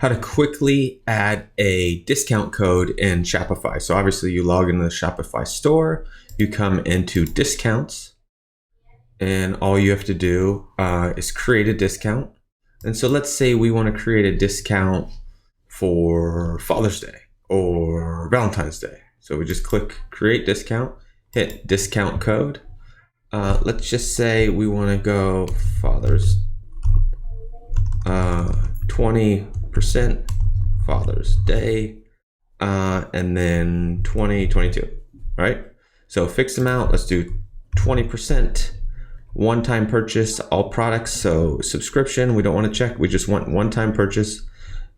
how to quickly add a discount code in Shopify. So obviously you log into the Shopify store, you come into discounts, and all you have to do is create a discount. And so let's say we want to create a discount for Father's Day or Valentine's Day. So we just click create discount, hit discount code. Let's just say we want to go Father's 20% Father's Day, and then 2022, right? So fixed amount, let's do 20%, one-time purchase, all products. So subscription, we don't want to check, we just want one-time purchase.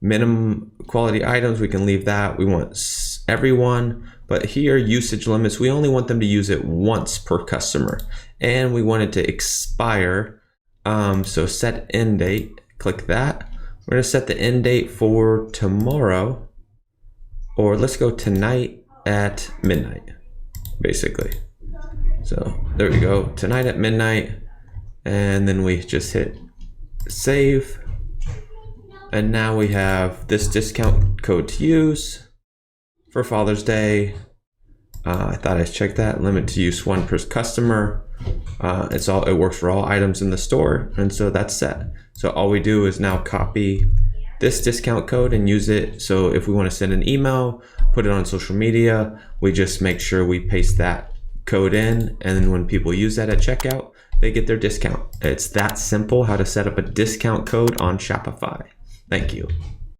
Minimum quality items, we can leave that. We want everyone, but here usage limits, we only want them to use it once per customer, and we want it to expire. So set end date, click that. We're going to set the end date for tomorrow, or let's go tonight at midnight, basically. So there we go, tonight at midnight, and then we just hit save. And now we have this discount code to use for Father's Day. I thought I checked that. Limit to use one per customer. It works for all items in the store, and so that's set. So all we do is now copy this discount code and use it. So if we want to send an email, put it on social media, we just make sure we paste that code in, and then when people use that at checkout, they get their discount. It's that simple how to set up a discount code on Shopify. Thank you.